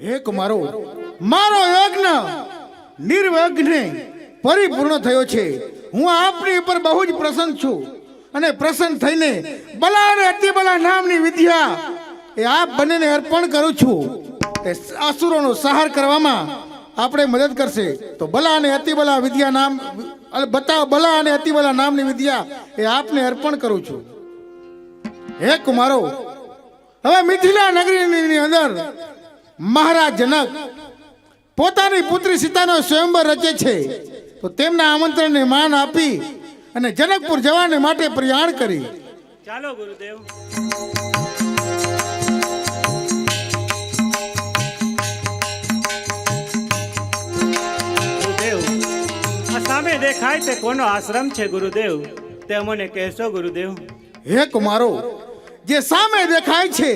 હે કુમારો, મારો યજ્ઞ નિર્વિઘ્ને પરિપૂર્ણ થયો છે. હું આપની ઉપર બહુ જ પ્રસન્ન છું અને પ્રસન્ન થઈને બલા અને અતિબલા નામની વિદ્યા એ આપ બંનેને અર્પણ કરું છું. એ અસુરોનો સંહાર કરવામાં આપણે મદદ કરશે. તો બલા અને અતિબલા વિદ્યા નામ બતાવ, બલા અને અતિબલા નામની વિદ્યા એ આપને અર્પણ કરું છું. હે કુમારો, હવે મિથિલા નગરીની અંદર મહારાજ જનક પોતાની પુત્રી સીતાનો સ્વયંવર રચે છે. તો તેમના આમંત્રણને માન આપી અને જનકપુર જવાને માટે પ્રયાણ કરી. ચાલો ગુરુદેવ. ગુરુદેવ, આ સામે દેખાય તે કોનો આશ્રમ છે ગુરુદેવ? તે અમને કહેશો ગુરુદેવ. હે કુમારો, જે સામે દેખાય છે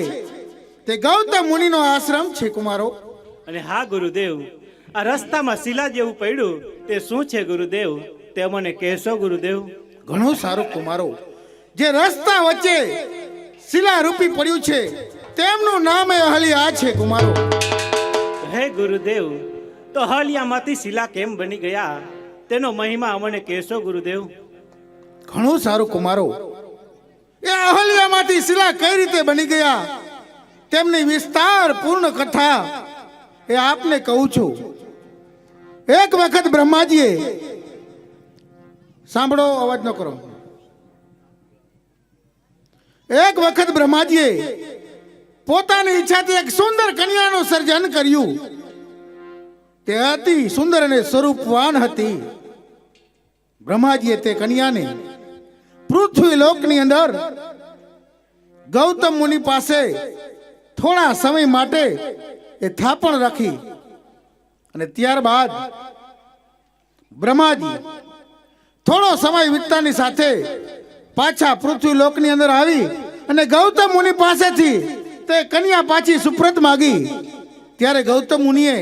તે ગૌતમ મુનિનો આશ્રમ છે કુમારો. અને હા ગુરુદેવ, આ રસ્તામાં શિલા જેવું પડ્યું તે શું છે ગુરુદેવ? તે અમને કહેશો ગુરુદેવ. ઘણું સારું કુમારો. જે રસ્તા વચ્ચે શિલા રૂપી પડ્યું છે તેમનું નામ એ અહલ્યા છે કુમારો. હે ગુરુદેવ, તો હલિયામાંથી શિલા કેમ બની ગયા તેનો મહિમા અમને કહેશો ગુરુદેવ. ઘણું સારું કુમારો. એ અહલ્યામાંથી શિલા કઈ રીતે બની ગયા તેમની વિસ્તાર પૂર્ણ કથા એ આપને કહું છું. એક વખત બ્રહ્માજીએ, સાંભળો, અવાજ ન કરો. એક વખત બ્રહ્માજીએ પોતાની ઈચ્છાથી એક સુંદર કન્યાનું સર્જન કર્યું. તે અતિ સુંદર અને સ્વરૂપવાન હતી. બ્રહ્માજીએ તે કન્યાને પૃથ્વી લોકની અંદર ગૌતમ મુનિ પાસે થોડા સમય માટે એ થાપણ રાખી અને ત્યારબાદ બ્રહ્માજી થોડો સમય વીતતાની સાથે પાછા પૃથ્વી લોકની અંદર આવી અને ગૌતમ મુનિ પાસેથી તે કન્યા પાછી સુપ્રત માગી. ત્યારે ગૌતમ મુનિએ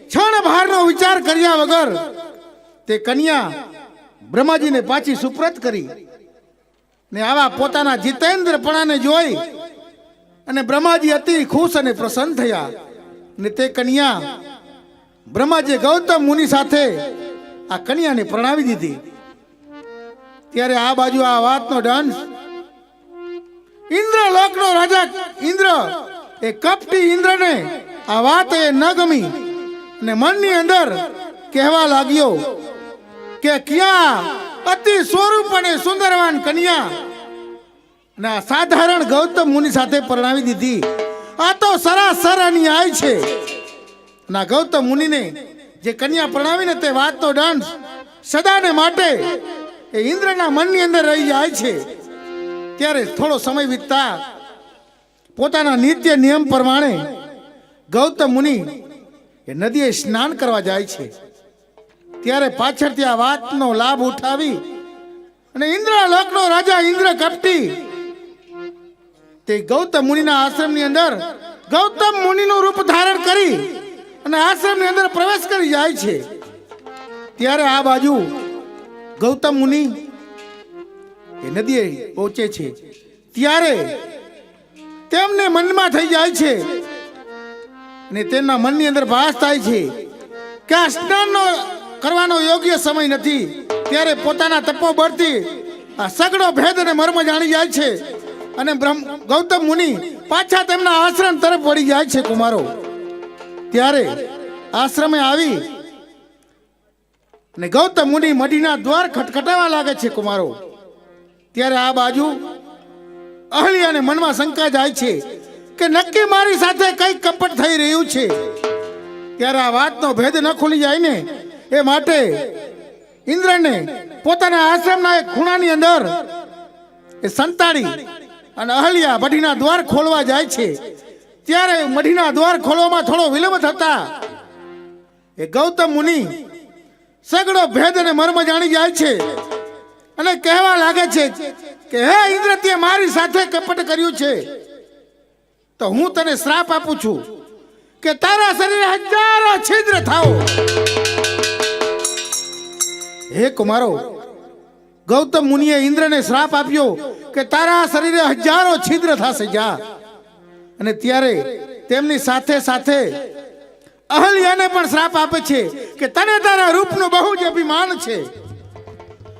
ક્ષણ ભારનો વિચાર કર્યા વગર તે કન્યા બ્રહ્માજીને પાછી સુપ્રત કરી. ને આવા પોતાના જીતેન્દ્રપણાને જોઈ અને બ્રહ્માજી અતિ ખુશ અને પ્રસન્ન થયા. ને તે કન્યા બ્રહ્માજી ગૌતમ મુનિ સાથે આ કન્યાને પ્રણાવી દીધી. ત્યારે આ બાજુ આ વાતનો દંશ ઇન્દ્ર લોકનો રાજા ઇન્દ્ર એ કપટી ઇન્દ્રને આ વાત એ ન ગમી અને મનની અંદર કહેવા લાગ્યો કે ક્યાં અતિ સ્વરૂપ અને સુંદરવાન કન્યા ના સાધારણ ગૌતમ મુનિ સાથે પરણાવી દીધી. આ તો સરાસર અન્યાય છે. ના ગૌતમ મુનિને જે કન્યા પરણાવીને તે વાતનો દંશ સદાને માટે એ ઇન્દ્રના મનની અંદર રહી જાય છે. ત્યારે થોડો સમય વીતતા પોતાના નિત્ય નિયમ પ્રમાણે ગૌતમ મુનિ એ નદીએ સ્નાન કરવા જાય છે. ત્યારે પાછળથી આ વાતનો લાભ ઉઠાવી અને ઇન્દ્ર લોકનો રાજા ઇન્દ્ર કપટી તે ગૌતમ મુનિના આશ્રમની અંદર ગૌતમ મુનિનું રૂપ ધારણ કરી અને આશ્રમની અંદર પ્રવેશ કરી જાય છે. ત્યારે આ બાજુ ગૌતમ મુનિ એ નદીએ પહોંચે છે. ત્યારે તેમને મનમાં થઈ જાય છે અને તેમના મનની અંદર ભાસ થાય છે કે આ સ્નાનનો કરવાનો યોગ્ય સમય નથી. ત્યારે પોતાના તપોબળથી આ સગળો ભેદ અને મર્મ જાણી જાય છે અને ગૌતમ મુનિ પાછા તેમના આશ્રમ તરફ વળી જાય છે કુમારો. ત્યારે આશ્રમે આવી અને ગૌતમ મુનિ મઢીના દ્વાર ખટખટાવા લાગે છે કુમારો. ત્યારે આ બાજુ અહલ્યાને મનમાં શંકા જાય છે કે નક્કી મારી સાથે કઈ કપટ થઈ રહ્યું છે. ત્યારે આ વાતનો ભેદ ન ખુલી જાય ને એ માટે ઇન્દ્રને પોતાના આશ્રમના એક ખૂણાની અંદર એ સંતાડી અને અહલ્યા મઢીના દ્વાર ખોલવા જાય છે. ત્યારે મઢીના દ્વાર ખોલવામાં થોડો વિલંબ થતા એ ગૌતમ મુનિ સગળો ભેદ અને મર્મ જાણી જાય છે અને કહેવા લાગે છે કે હે ઇન્દ્ર, તે મારી સાથે કપટ કર્યું છે તો હું તને શ્રાપ આપું છું કે તારા શરીરે હજારો છિદ્ર થાઓ. હે કુમારો, ગૌતમ મુનિએ ઇન્દ્રને શ્રાપ આપ્યો કે તારા શરીરે હજારો છિદ્ર થશે જા. અને ત્યારે તેમની સાથે સાથે અહલ્યાને પણ શ્રાપ આપે છે કે તને તારા રૂપનું બહુ જ અભિમાન છે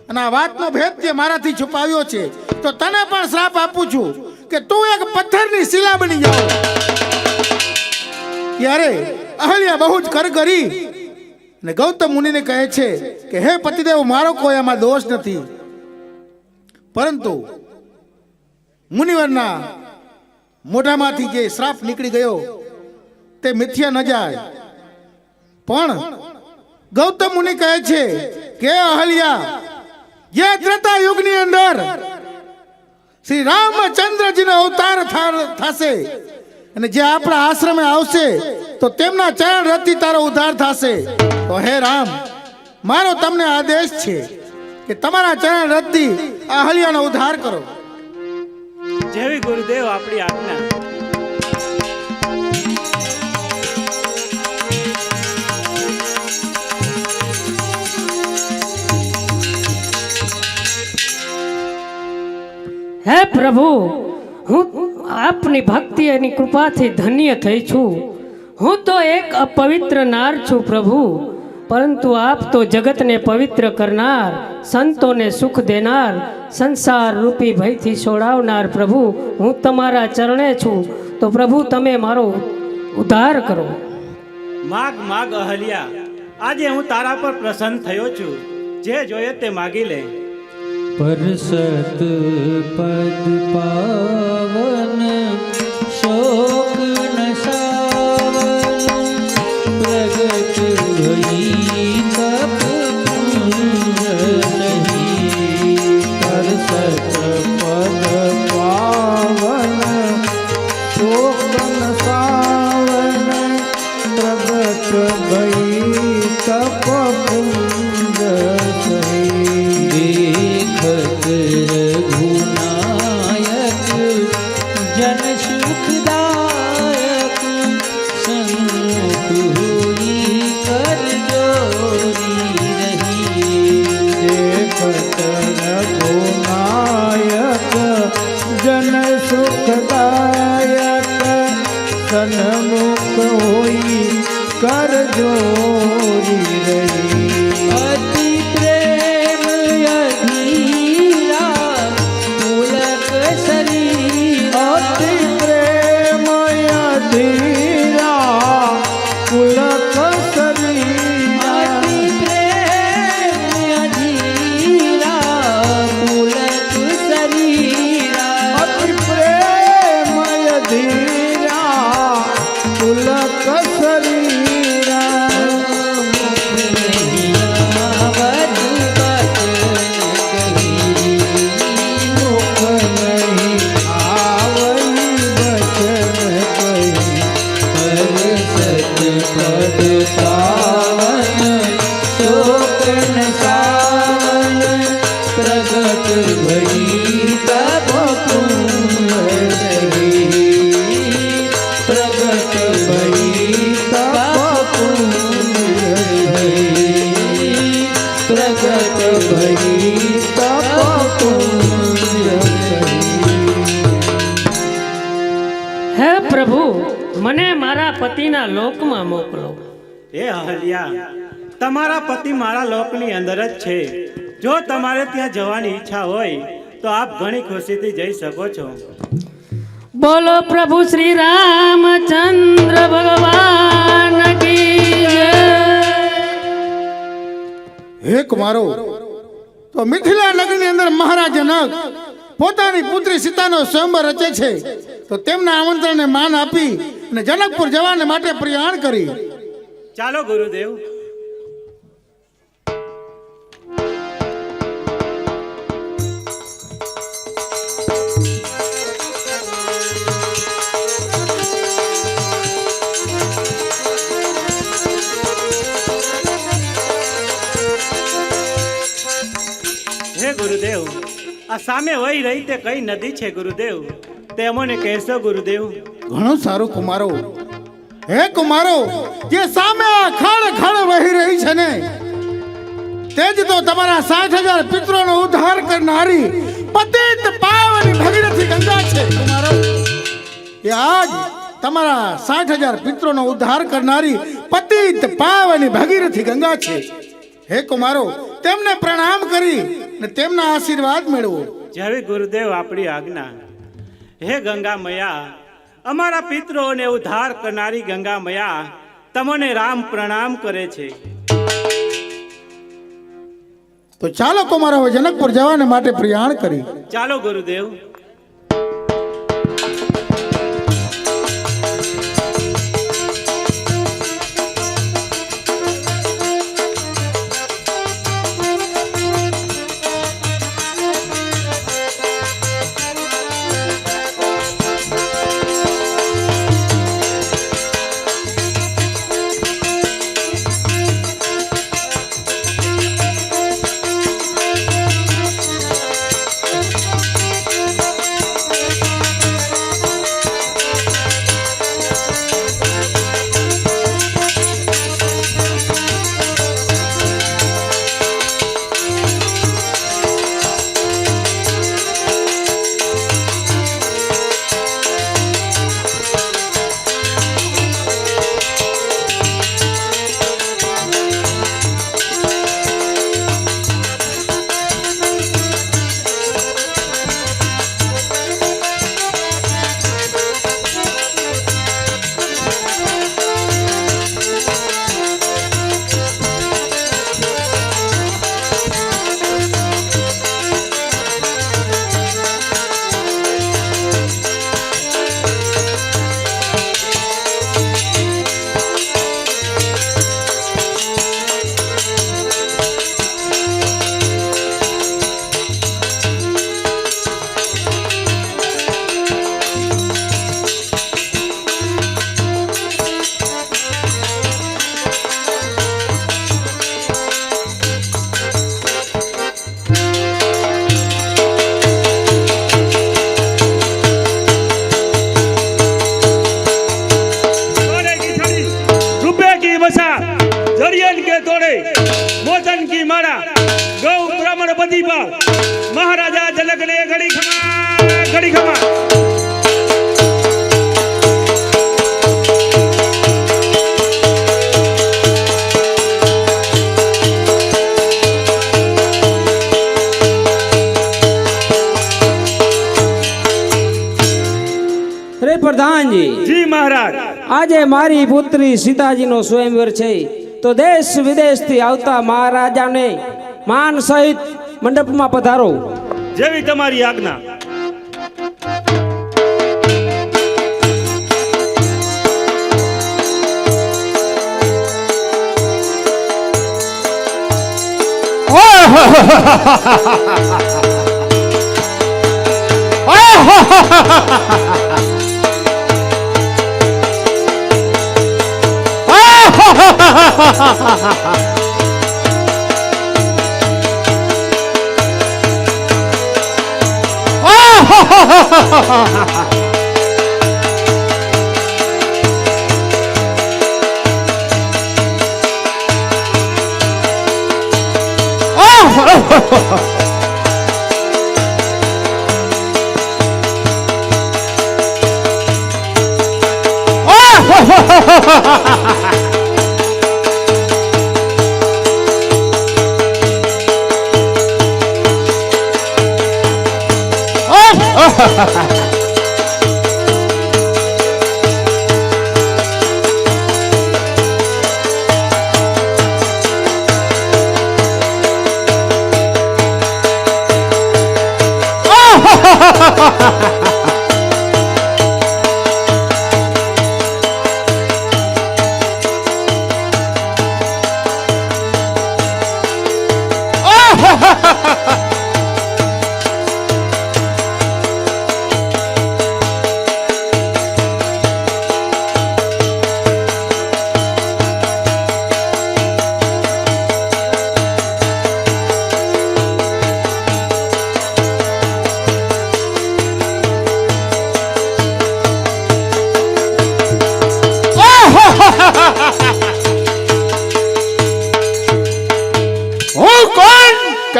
અને આ વાતનો ભેદ તે મારાથી છુપાવ્યો છે, તો તને પણ શ્રાપ આપું છું કે તું એક પથ્થરની શિલા બની જાઓ. ત્યારે અહલ્યા બહુ જ કરગરી અને ગૌતમ મુનિને કહે છે કે હે પતિદેવ, મારો કોઈ આમાં દોષ નથી, પરંતુ મુનિવરના મોઢામાંથી જે શ્રાપ નીકળી ગયો તે મિથ્યા ન જાય. પણ ગૌતમ મુનિ કહે છે કે અહલ્યા, જે ત્રેતા યુગની અંદર શ્રી રામચંદ્રજીનો અવતાર થશે અને જે આપણા આશ્રમે આવશે તો તેમના ચરણ રથથી તારો ઉદ્ધાર થશે. તો હે રામ, મારો તમને આદેશ છે કે તમારા ચરણ રથથી અહલ્યાનો ઉદ્ધાર કરો. જેવી ગુરુદેવ આપણી આજ્ઞા. હે પ્રભુ, હું આપની ભક્તિ અને કૃપાથી ધન્ય થઈ છું. હું તો એક અપવિત્ર નાર છું પ્રભુ, પરંતુ આપ તો જગતને પવિત્ર કરનાર, સંતોને સુખ દેનાર, સંસાર રૂપી ભયથી છોડાવનાર પ્રભુ, હું તમારા ચરણે છું. તો પ્રભુ તમે મારો ઉદ્ધાર કરો. માગ માગ અહલ્યા, આજે હું તારા પર પ્રસન્ન થયો છું. જે જોઈએ તે માગી લે. परसत पद पावन शोक न सावन प्रगट भई तप पुण्य सही. परसत पद पावन शोक न सावन प्रगट भई तप पुण्य सही. रघुनायक जन सुखदायक सन्मुख हुई कर जोरी रही. देखत रघुनायक जन सुखदायक सन्मुख हुई कर जोरी रही. अति प्रेम अधीरा पुलक शरीर. अति प्रेम अधीरा पुलक शरीर. अति प्रेम अधीरा पुलक शरीर. अति प्रेम अधीरा पुलक शरीर. હે પ્રભુ, મને મારા પતિના લોકમાં મોકલો. હે અહલ્યા, તમારા પતિ મારા લોકની અંદર જ છે. જો તમારે ત્યાં જવાની ઈચ્છા હોય તો આપ ઘણી ખુશીથી જઈ શકો છો. બોલો પ્રભુ શ્રી રામચંદ્ર ભગવાન કી જય. હે કુમારો, તો મિથિલા નગરની અંદર મહારાજ જનક પોતાની પુત્રી સીતાનો સ્વયંવર રચે છે, તો તેમના આમંત્રણને માન આપી અને જનકપુર જવાને માટે પ્રયાણ કરી. ચાલો ગુરુદેવ. હે ગુરુદેવ, આ સામે વહી રહી તે કઈ નદી છે ગુરુદેવ? તે અમને કહેશો ગુરુદેવ. ઘણું સારું કુમારો. હે કુમારો, જે સામે આ ખળ ખળ વહી રહી છે ને, તે જ તો તમારા 60,000 પિતરોનો ઉદ્ધાર કરનારી પતિત પાવની ભગીરથી ગંગા છે કુમારો. એ આજ તમારા 60,000 પિત્રોનો ઉદ્ધાર કરનારી પતિત પાવની ભગીરથી ગંગા છે. હે કુમારો, તેમને પ્રણામ કરી ને તેમના આશીર્વાદ મેળવો. જેવી ગુરુદેવ આપણી આજ્ઞા. હે ગંગા મૈયા, અમારા પિતૃઓને ઉદ્ધાર કરનારી ગંગા મૈયા તમને રામ પ્રણામ કરે છે. તો ચાલો કુમારો, હવે જનકપુર જવાને માટે પ્રયાણ કરી. ચાલો ગુરુદેવ. महाराजा जनक ने घड़ी खमा अरे प्रधान जी महाराज आज मारी पुत्री सीताजी नो स्वयंवर छे तो देश विदेश थी आवता महाराजा ने मान सहित मंडप में पधारो। जेवी तमारी आज्ञा।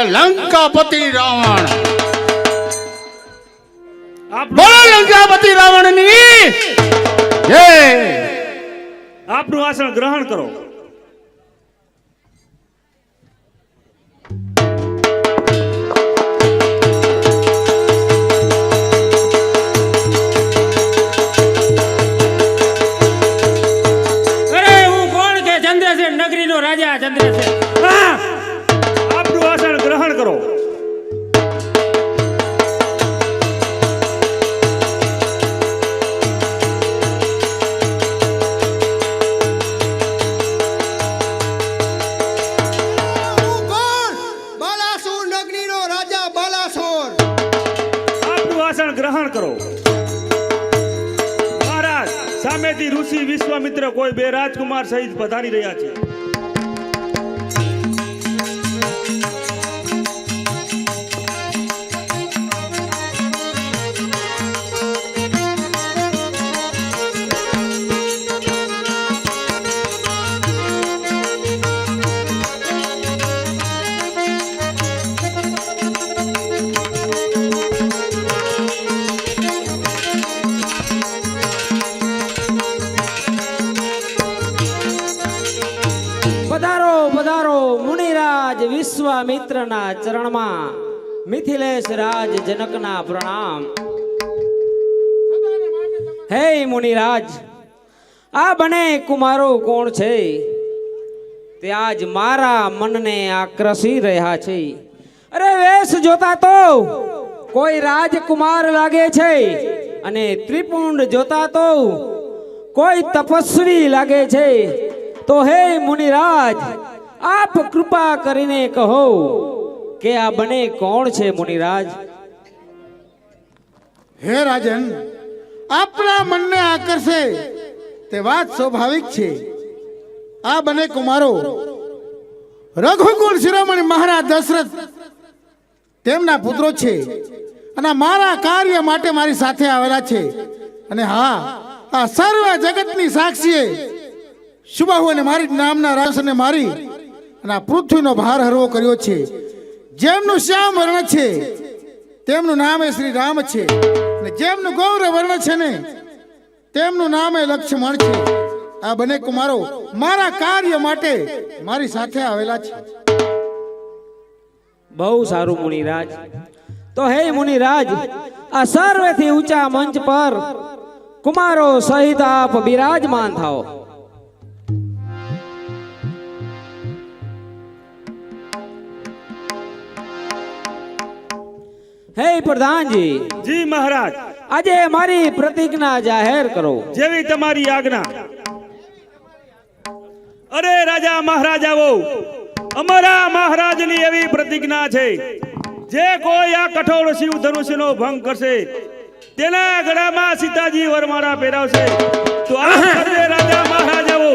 लंकापति रावण बोलो लंकापति रावण नी આપનું આસન ગ્રહણ કરો. અરે હું કોણ કે ચંદ્રસેન નગરીનો રાજા ચંદ્રસેન. આપનું આસન ગ્રહણ કરો. ગ્રહણ કરો. મહારાજ, સામેથી ઋષિ વિશ્વામિત્ર કોઈ બે રાજકુમાર સહિત પધારી રહ્યા છે. પધારો પધારો મુનિરાજ વિશ્વામિત્રના ચરણમાં મિથિલેશ રાજ જનકના પ્રણામ. હે મુનિરાજ, આ બને કુમારો કોણ છે તે આજ મારા મનને આકર્ષી રહ્યા છે. અરે વેશ જોતા તો કોઈ રાજકુમાર લાગે છે અને ત્રિપુંડ જોતા તો કોઈ તપસ્વી લાગે છે. તો હે મુનિરાજ, આપ કૃપા કરીને કહો કે આ બને કોણ છે મુનિરાજ? હે રાજન, આપણા મનને આકર્ષે તે વાત સ્વાભાવિક છે. આ બને કુમારો રઘુકુળ શિરોમણી મહારાજ દશરથ તેમના પુત્રો છે અને મારા કાર્ય માટે મારી સાથે આવેલા છે. અને હા, આ સર્વ જગતની સાક્ષીએ શુભાહુ અને મારી નામના રાસને મારી અને આ પૃથ્વીનો ભાર હરવો કર્યો છે. જેમનું શ્યામ વર્ણ છે તેમનું નામ એ શ્રી રામ છે, અને જેમનું ગૌર વર્ણ છે ને તેમનું નામ એ લક્ષ્મણ છે. આ બંને કુમારો મારા કાર્ય માટે મારી સાથે આવેલા છે. બહુ સારું મુનિરાજ. તો હે મુનિરાજ, આ સર્વેથી ઊંચા મંચ પર કુમારો સહિત આપ બિરાજમાન થાઓ. હે પ્રધાનજી. જી મહારાજ. આજે મારી પ્રતિજ્ઞા જાહેર કરો. જેવી તમારી આજ્ઞા. અરે રાજા મહારાજાઓ, અમારા મહારાજની એવી પ્રતિજ્ઞા છે, જે કોઈ આ કઠોળ શિવ ધનુષ્યનો ભંગ કરશે તેના ગળામાં સીતાજી વરમાળા પહેરાવશે. તો આ સર્વે રાજા મહારાજાઓ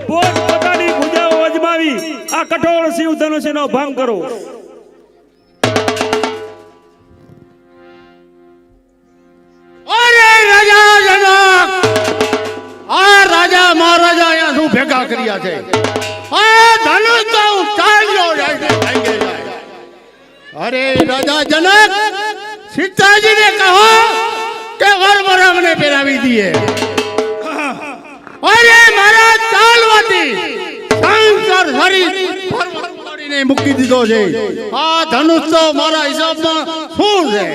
પોત પોતાની ભુજાઓ અજમાવી આ કઠોળ શિવ ધનુષ્યનો ભંગ કરો. મહારાજા અહીંયા શું ભેગા કર્યા છે? આ ધનુષ તો ચાલ્યો જાય છે, ભાંગે જાય. અરે રાજા જનક, સીતાજીને કહો કે વરમરામને પહેરાવી દઈએ. અરે મારા ચાલવાથી શંકર હરી ફરમાડીને મૂકી દીધો છે. આ ધનુષ તો મારા હિસાબમાં શું છે?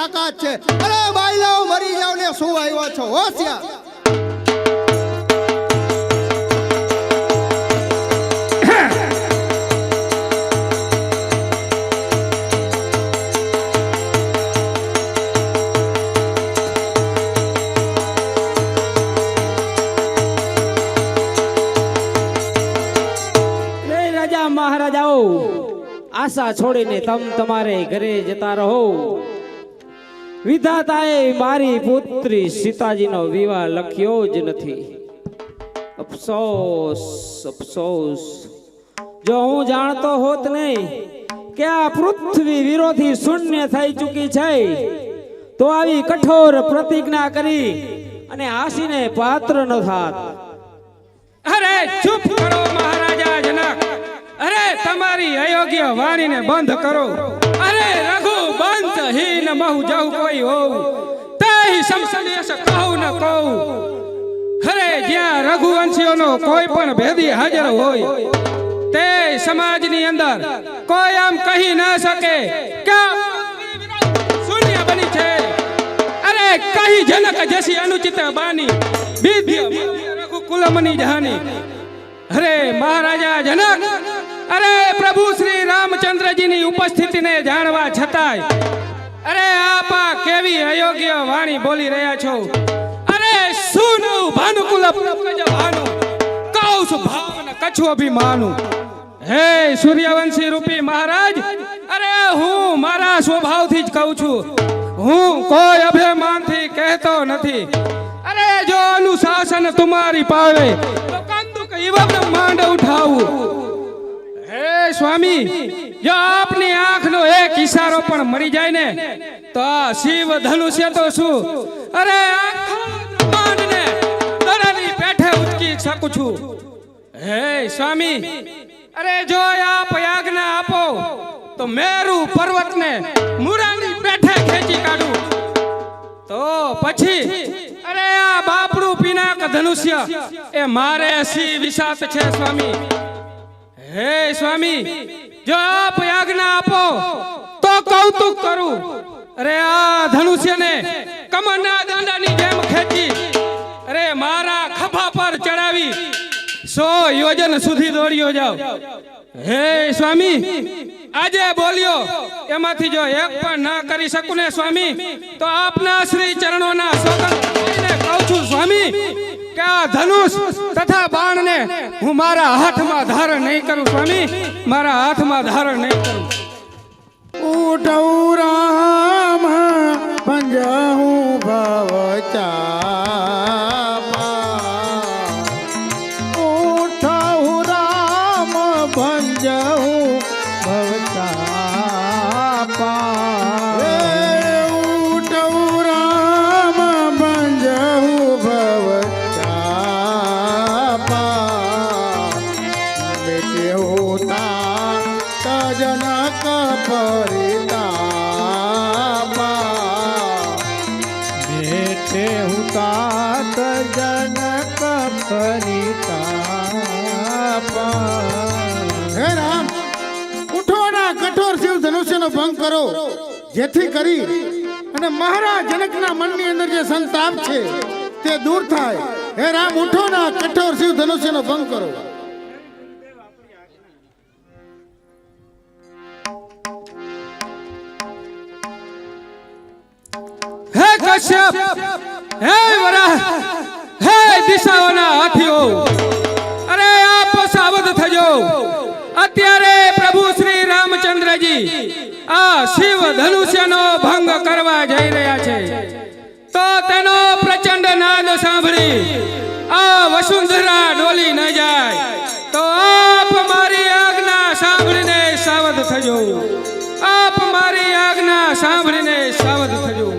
તાકાત છે. અરે બાયલાઓ મરી જાવ ને શું આવ્યો છો હોશિયાર. રે રાજા મહારાજાઓ, આશા છોડીને તમારે ઘરે જતા રહો. વિધાતાએ મારી પુત્રી સીતાજીનો વિવાહ લખ્યો જ નથી. અફસોસ અફસોસ. જો હું જાણતો હોત નહીં કે આ પૃથ્વી વિરોધી શૂન્ય થઈ ચૂકી છે, તો આવી કઠોર પ્રતિજ્ઞા કરી અને હાસીને પાત્ર ન થાત. અરે ચૂપ કરો મહારાજા જનક. અરે તમારી અયોગ્ય વાણીને બંધ કરો. અરે રઘુ બંધ હીન મહુ જહુ કોઈ હોવ તે સમસદેશ કહું ન કહું. ખરે જ્યાં રઘુવંશીઓનો કોઈ પણ ભેદી હાજર હોય તે સમાજની અંદર કોઈ આમ કહી ન શકે કે શૂન્ય બની છે. અરે કહી જનક જસી અનુચિત બાની વિદ્ય રઘુ કુલમની જહાની. અરે મહારાજા જનક, અરે પ્રભુ શ્રી રામચંદ્રજીની ઉપસ્થિતિને જાણવા છતાંય અરે આપા કેવી અયોગ્ય વાણી બોલી રહ્યા છો. અરે શું ભાનુકુલ ભાનુ કૌસ ભાવન કછુ અભિમાનું. હે સૂર્યવંશી રૂપી મહારાજ, અરે હું મારા સ્વભાવથી જ કહું છું, હું કોઈ અભિમાનથી કહેતો નથી. અરે જો અનુશાસન તમારી પાવે તો કંદુક ઇવ બ્રહ્માંડ ઉઠાવું. હે સ્વામી, જો આપની આંખનો એક ઈશારો પણ મળી જાય ને તો આ શિવ ધનુષ્ય તો શું, અરે આખા બ્રહ્માંડને દડાની પેઠે ઉચકી શકું છું. હે સ્વામી, અરે જો આપ આજ્ઞા આપો તો મેરુ પર્વતને મુરાની પેઠે ખેંચી કાઢું. તો પછી અરે આ બાપડું પિનાક ધનુષ્ય એ મારે સી વિસાત છે સ્વામી. હે સ્વામી, જો આપ આજ્ઞા આપો તો કૌતુક કરું. અરે આ ધનુષ્યને કમરના દાંડાની જેમ ખેંચી અરે મારા ખભા પર ચડાવી 100 યોજન સુધી દોડ્યો જાવ. હે સ્વામી, આજે બોલ્યો એમાંથી જો એક પણ ના કરી શકું ને સ્વામી, તો આપના શ્રી ચરણોના સોગંદ ખાઈને કહું છું સ્વામી કે આ ધનુષ તથા બાણને હું મારા હાથમાં ધારણ નહીં કરું સ્વામી, મારા હાથમાં ધારણ નહીં કરું. ઉઠવું રામ પંજહું ભવચાપા. ઉઠવું રામ ભંજહું ભવચાપા. ઉઠવું રામ ભંજહું ભવચાપા. બેટેવું તા તજનક પરિતાપા. બેટે હું तात જનક પરિતાપા. હે રામ, ઉઠો ના કઠોર શિવ ધનુષ્યનો ભંગ કરો, જેથી કરી અને મહારાજ જનકના મનની અંદર જે સંતાપ છે તે દૂર થાય. હે રામ, ઉઠો ના કઠોર શિવ ધનુષ્યનો ભંગ કરો. હે કશ્યપ, હે વરાહ, હે દિશાઓના હાથીઓ, અરે આપ સાવધ થજો. અત્યારે પ્રભુ શ્રી રામચંદ્રજી આ શિવ ધનુષ્યનો ભંગ કરવા જઈ રહ્યા છે. તો તેનો પ્રચંડ નાદ સાંભળી આ વસુંધરા ડોલી ન જાય. તો આપ મારી આજ્ઞા સાંભળીને સાવધ થજો. આપ મારી આજ્ઞા સાંભળીને સાવધ થજો.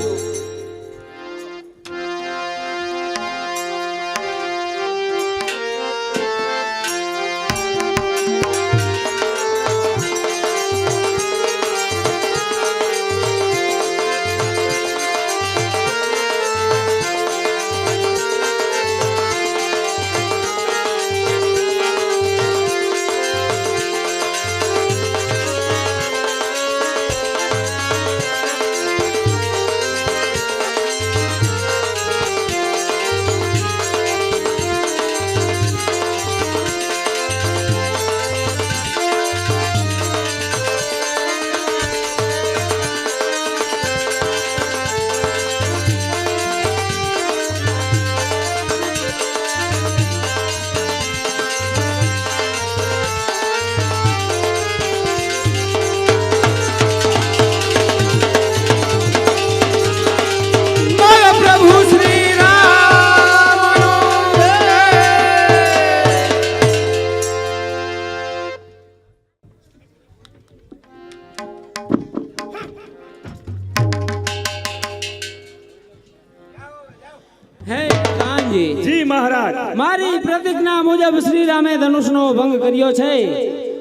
આપજે. જી મહારાજ. મારી પ્રતિજ્ઞા મુજબ શ્રી રામે ધનુષનો ભંગ કર્યો છે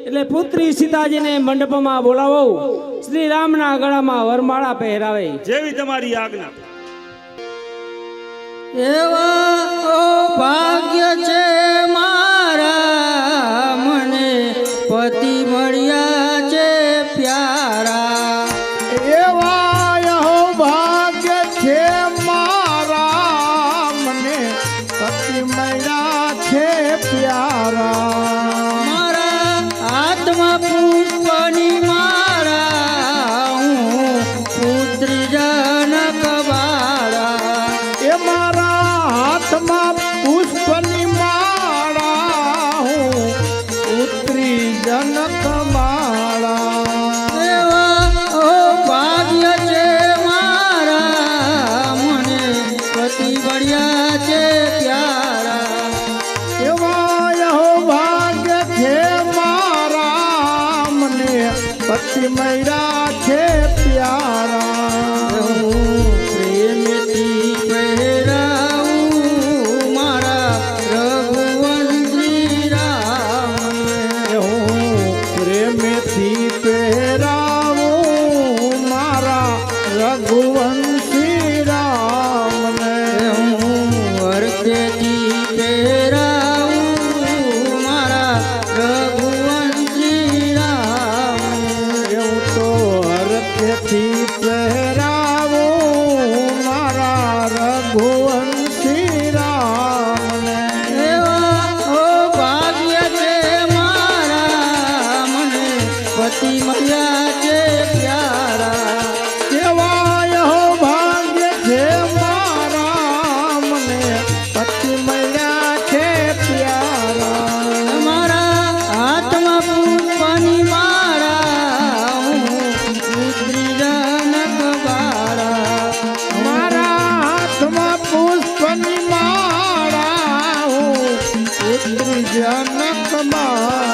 એટલે પુત્રી સીતાજીને મંડપમાં બોલાવો, શ્રી રામના ગળામાં વરમાળા પહેરાવે. જેવી તમારી આજ્ઞા. એવા ભાગ્ય છે મારા, મને પતિ મળ્યા છે પ્યારા. એવા યહો ભાગ્ય છે મારા, મને પતિ મળ્યા છે પ્યારા. મારા હાથમાં પુષ્પની મારા, હું પુત્રી જનક બાળા. એ મારા હાથમાં પુષ્પની માળા, હું પુત્રી જનક માળા. એવા ભાગ્ય છે મારા, મને પતિ મળ્યા છે પ્યારા. એવા યહો ભાગ્ય છે મારા, મને પતિ મળ્યા છે પ્યારા. હું પ્રેમથી પહેરાવું મારા રઘુવંશી રામને. હું પ્રેમથી પહેરાવું મારા રઘુવંશી રામને. હું હરખેથી પહેરાવું મારા રઘુવંશી રામને. હું તો હરખેથી પહેરાવું મારા રઘુવંશી રામને. એવા ભાગ્ય છે મારા, મને પતિ મળ્યા છે પ્યારા. કેવાય હો ભાગ્ય છે મારા, મને પતિ મળ્યા છે પ્યારા. મારા હાથમાં પુષ્પની માળા, હું પુત્રી જનક બાળા. મારા હાથમાં પુષ્પની માળા, હું પુત્રી જનક માળા.